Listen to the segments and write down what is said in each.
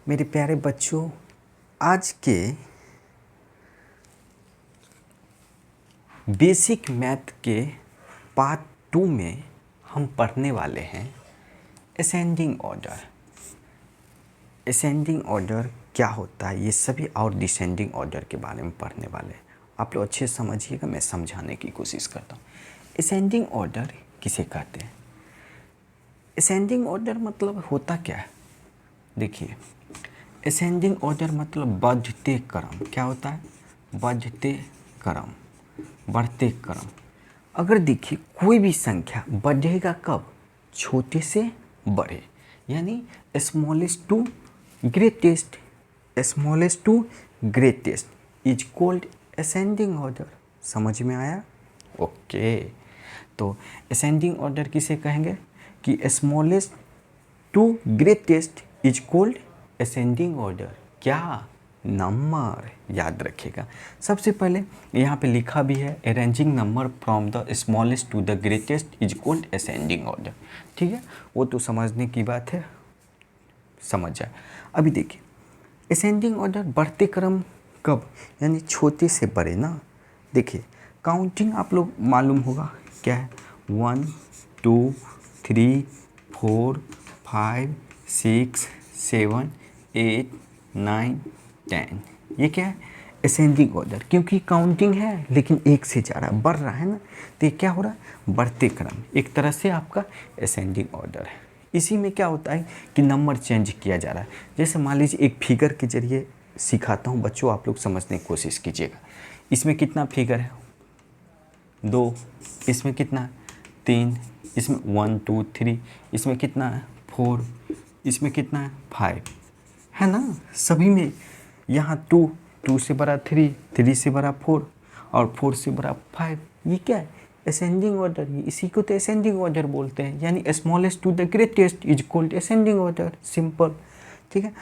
मेरे प्यारे बच्चों, आज के बेसिक मैथ के पार्ट 2 में हम पढ़ने वाले हैं असेंडिंग ऑर्डर। असेंडिंग ऑर्डर क्या होता है ये सभी और डिसेंडिंग ऑर्डर के बारे में पढ़ने वाले हैं। आप लोग अच्छे से समझिएगा, मैं समझाने की कोशिश करता हूँ। असेंडिंग ऑर्डर किसे कहते हैं? असेंडिंग ऑर्डर मतलब होता क्या है? देखिए, असेंडिंग ऑर्डर मतलब बढ़ते क्रम। क्या होता है? बढ़ते क्रम, बढ़ते क्रम। अगर देखिए कोई भी संख्या बढ़ेगा कब? छोटे से बड़े, यानी smallest to greatest. Smallest to greatest is called ascending order. समझ में आया? ओके। तो असेंडिंग ऑर्डर किसे कहेंगे? कि smallest to greatest is called ascending order. क्या? नंबर। याद रखिएगा। सबसे पहले यहाँ पे लिखा भी है arranging number from the smallest to the greatest is called ascending order. ठीक है, वो तो समझने की बात है, समझ जाए। अभी देखिए असेंडिंग ऑर्डर बढ़ते क्रम कब? यानी छोटे से बड़े ना। देखिए काउंटिंग आप लोग मालूम होगा क्या है? 1 2 3 4 5 6 7 8 9 10। ये क्या है? Ascending order. क्योंकि काउंटिंग है लेकिन एक से ज़्यादा बढ़ रहा है ना, तो ये क्या हो रहा है? बढ़ते क्रम। एक तरह से आपका असेंडिंग ऑर्डर है। इसी में क्या होता है कि नंबर चेंज किया जा रहा है। जैसे मान लीजिए एक फिगर के जरिए सिखाता हूँ बच्चों, आप लोग समझने की कोशिश कीजिएगा। इसमें कितना फिगर है? 2। इसमें कितना है? 3। इसमें 1 2 3। इसमें कितना है? 4। इसमें कितना है? 5 है ना। सभी में यहाँ 2 2 से बड़ा 3 3 से बड़ा 4 और 4 से बड़ा 5। ये क्या है? Ascending order. ये इसी को तो असेंडिंग ऑर्डर बोलते हैं, यानी smallest to the greatest is called ascending order. Simple. ठीक है।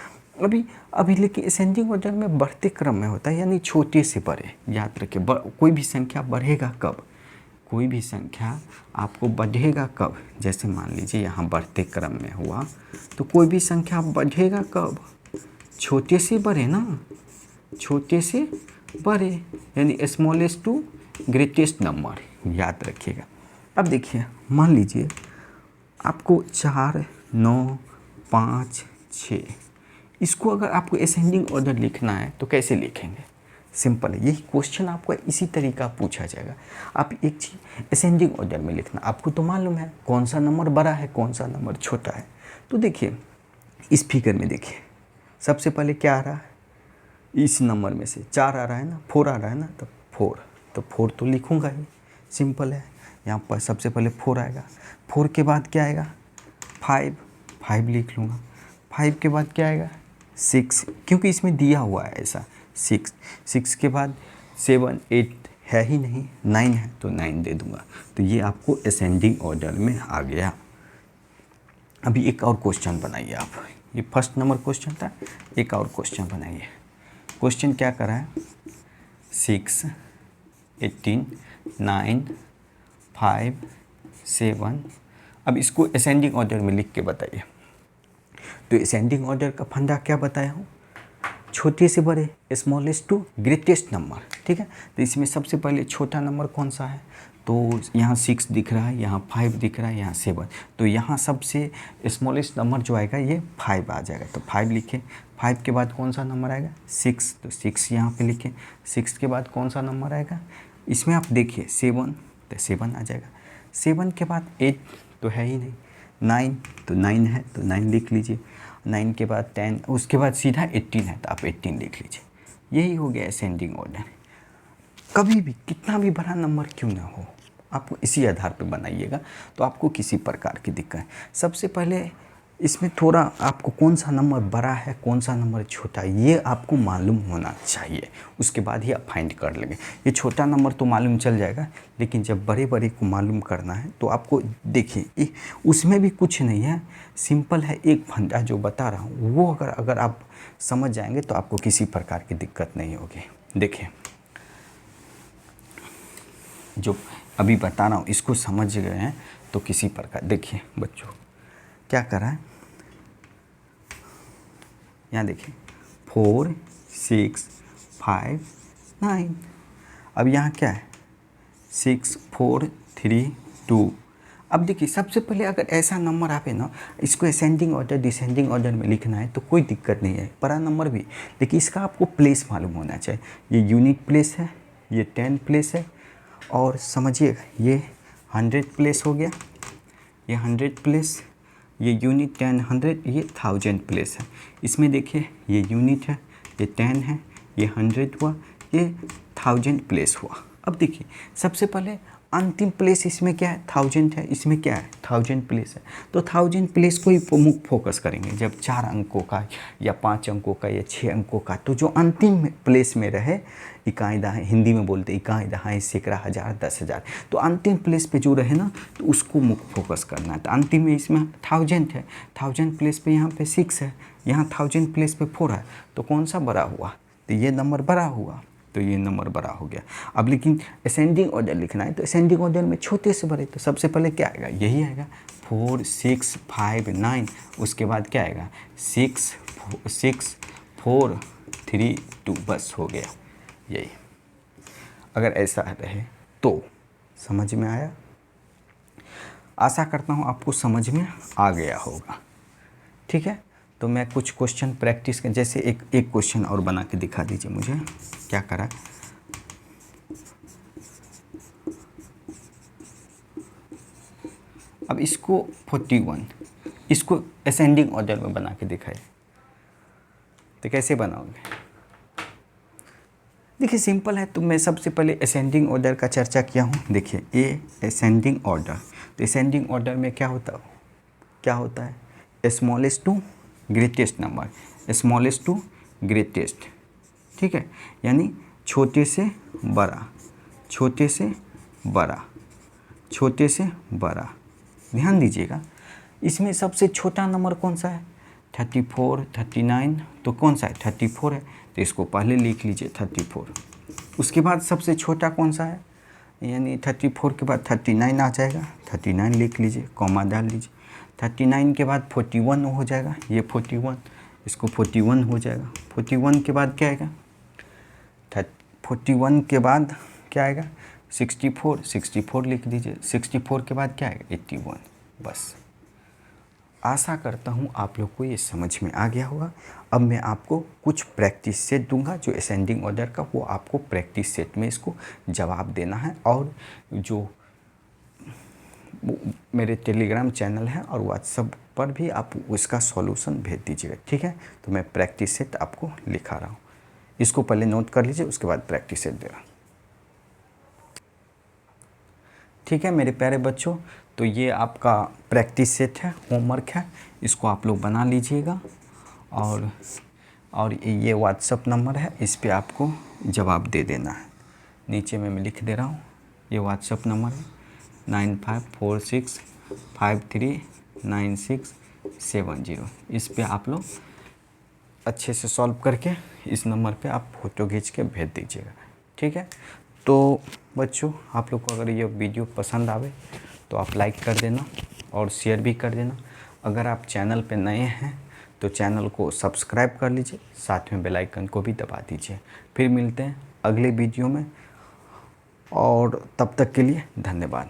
अभी लेकिन असेंडिंग ऑर्डर में बढ़ते क्रम में होता है, यानी छोटे से बड़े। याद रखिए, कोई भी संख्या बढ़ेगा कब? कोई भी संख्या आपको बढ़ेगा कब? जैसे मान लीजिए यहाँ बढ़ते क्रम में हुआ, तो कोई भी संख्या बढ़ेगा कब? छोटे से बड़े ना, छोटे से बड़े, यानी स्मॉलेस्ट टू ग्रेटेस्ट नंबर। याद रखिएगा। अब देखिए मान लीजिए आपको 4 9 5 6, इसको अगर आपको असेंडिंग ऑर्डर लिखना है तो कैसे लिखेंगे? सिंपल है, यही क्वेश्चन आपको इसी तरीका पूछा जाएगा। आप एक चीज़ असेंडिंग ऑर्डर में लिखना, आपको तो मालूम है कौन सा नंबर बड़ा है कौन सा नंबर छोटा है। तो देखिए इस फिगर में देखिए सबसे पहले क्या आ रहा है? इस नंबर में से 4 आ रहा है ना, 4 आ रहा है ना, तो 4, तो 4 तो लिखूंगा ही। सिंपल है। यहाँ पर सबसे पहले 4 आएगा, 4 के बाद क्या आएगा? 5, 5 लिख लूँगा। 5 के बाद क्या आएगा? 6, क्योंकि इसमें दिया हुआ है ऐसा। 6, 6 के बाद 7 8 है ही नहीं, 9 है तो 9 दे दूँगा। तो ये आपको असेंडिंग ऑर्डर में आ गया। अभी एक और क्वेश्चन बनाइए आप। ये फर्स्ट नंबर क्वेश्चन था, एक और क्वेश्चन बनाइए। क्वेश्चन क्या कर रहा है? 6 18 9 5 7। अब इसको असेंडिंग ऑर्डर में लिख के बताइए। तो असेंडिंग ऑर्डर का फंडा क्या बताया हूँ? छोटे से बड़े, स्मॉलेस्ट टू ग्रेटेस्ट नंबर। ठीक है। तो इसमें सबसे पहले छोटा नंबर कौन सा है? तो यहाँ 6 दिख रहा है, यहाँ 5 दिख रहा है, यहाँ 7। तो यहाँ सबसे स्मॉलेस्ट नंबर जो आएगा ये 5 आ जाएगा, तो 5 लिखे। 5 के बाद कौन सा नंबर आएगा? 6, तो 6 यहाँ पे लिखे। 6 के बाद कौन सा नंबर आएगा? इसमें आप देखिए 7, तो 7 आ जाएगा। 7 के बाद 8 तो है ही नहीं। 9, तो 9 है तो 9 लिख लीजिए। 9 के बाद 10, उसके बाद सीधा 18 है तो आप 18 लिख लीजिए। यही हो गया असेंडिंग ऑर्डर। कभी भी कितना भी बड़ा नंबर क्यों ना हो, आपको इसी आधार पर बनाइएगा तो आपको किसी प्रकार की दिक्कत। सबसे पहले इसमें थोड़ा आपको कौन सा नंबर बड़ा है कौन सा नंबर छोटा है ये आपको मालूम होना चाहिए, उसके बाद ही आप फाइंड कर लेंगे। ये छोटा नंबर तो मालूम चल जाएगा, लेकिन जब बड़े बड़े को मालूम करना है तो आपको देखिए उसमें भी कुछ नहीं है, सिंपल है। एक फंडा जो बता रहा हूँ वो अगर आप समझ जाएंगे तो आपको किसी प्रकार की दिक्कत नहीं होगी। देखिए जो अभी बता रहा हूँ इसको समझ गए हैं तो किसी प्रकार, देखिए बच्चों क्या कर रहा है? यहाँ देखिए 4 6 5 9। अब यहाँ क्या है 6 4 3 2। अब देखिए सबसे पहले अगर ऐसा नंबर आवे ना, इसको असेंडिंग ऑर्डर डिसेंडिंग ऑर्डर में लिखना है तो कोई दिक्कत नहीं है, बड़ा नंबर भी। देखिए इसका आपको प्लेस मालूम होना चाहिए, ये यूनिट प्लेस है, ये 10 प्लेस है, और समझिएगा ये 100 प्लेस हो गया, ये 100 प्लेस, ये यूनिट 10 100, ये 1000 प्लेस है। इसमें देखिए ये यूनिट है, ये 10 है, ये 100 हुआ, ये 1000 प्लेस हुआ। अब देखिए सबसे पहले अंतिम प्लेस इसमें क्या है 1000 है, इसमें क्या है 1000 प्लेस है, तो 1000 प्लेस को ही मुख्य फोकस करेंगे। जब 4 अंकों का या 5 अंकों का या 6 अंकों का, तो जो अंतिम प्लेस में रहे, इकाई दहाई हिंदी में बोलते इकाई दहाई सैकड़ा हज़ार 10,000, तो अंतिम प्लेस पे जो रहे ना तो उसको मुख्य फोकस करना है। तो अंतिम में इसमें 1000 है, 1000 प्लेस पे यहाँ पे 6 है, यहाँ 1000 प्लेस पे 4 है, तो कौन सा बड़ा हुआ, तो ये नंबर बड़ा हुआ, तो ये नंबर बड़ा हो गया। अब लेकिन असेंडिंग ऑर्डर लिखना है, तो असेंडिंग ऑर्डर में छोटे से बड़े, तो सबसे पहले क्या आएगा, यही आएगा 4 6 5 9। उसके बाद क्या आएगा 6 4 3 2, बस हो गया यही। अगर ऐसा रहे तो समझ में आया, आशा करता हूँ आपको समझ में आ गया होगा। ठीक है, तो मैं कुछ क्वेश्चन प्रैक्टिस कर, जैसे एक क्वेश्चन और बना के दिखा दीजिए मुझे, क्या करा। अब इसको 41, इसको असेंडिंग ऑर्डर में बना के दिखाए, तो कैसे बनाओगे। देखिए सिंपल है, तो मैं सबसे पहले असेंडिंग ऑर्डर का चर्चा किया हूँ। देखिए ए असेंडिंग ऑर्डर, तो असेंडिंग ऑर्डर में क्या होता है smallest to greatest number, smallest to greatest. ठीक है, यानी छोटे से बड़ा, छोटे से बड़ा, छोटे से बड़ा। ध्यान दीजिएगा, इसमें सबसे छोटा नंबर कौन सा है 34 39, तो कौन सा है 34 है, तो इसको पहले लिख लीजिए 34। उसके बाद सबसे छोटा कौन सा है, यानी 34 के बाद 39 आ जाएगा, 39 लिख लीजिए, कॉमा डाल लीजिए। 39 के बाद 41 हो जाएगा, ये 41, इसको 41 हो जाएगा। 41 के बाद क्या आएगा 41 के बाद क्या आएगा 64, 64 लिख दीजिए। 64 के बाद क्या आएगा 81, बस। आशा करता हूँ आप लोग को ये समझ में आ गया होगा। अब मैं आपको कुछ प्रैक्टिस सेट दूंगा जो असेंडिंग ऑर्डर का, वो आपको प्रैक्टिस सेट में इसको जवाब देना है, और जो मेरे टेलीग्राम चैनल है और व्हाट्सएप पर भी आप उसका सॉल्यूशन भेज दीजिएगा। ठीक है, तो मैं प्रैक्टिस सेट आपको लिखा रहा हूँ, इसको पहले नोट कर लीजिए, उसके बाद प्रैक्टिस सेट देना। ठीक है मेरे प्यारे बच्चों, तो ये आपका प्रैक्टिस सेट है, होमवर्क है, इसको आप लोग बना लीजिएगा। और ये व्हाट्सएप नंबर है, इस पे आपको जवाब दे देना है। नीचे में मैं लिख दे रहा हूँ, ये व्हाट्सएप नंबर है 9546539670। इस पे आप लोग अच्छे से सॉल्व करके इस नंबर पे आप फ़ोटो खींच के भेज दीजिएगा। ठीक है, तो बच्चों आप लोग को अगर ये वीडियो पसंद आवे तो आप लाइक कर देना और शेयर भी कर देना। अगर आप चैनल पे नए हैं तो चैनल को सब्सक्राइब कर लीजिए, साथ में बेल आइकन को भी दबा दीजिए। फिर मिलते हैं अगले वीडियो में, और तब तक के लिए धन्यवाद।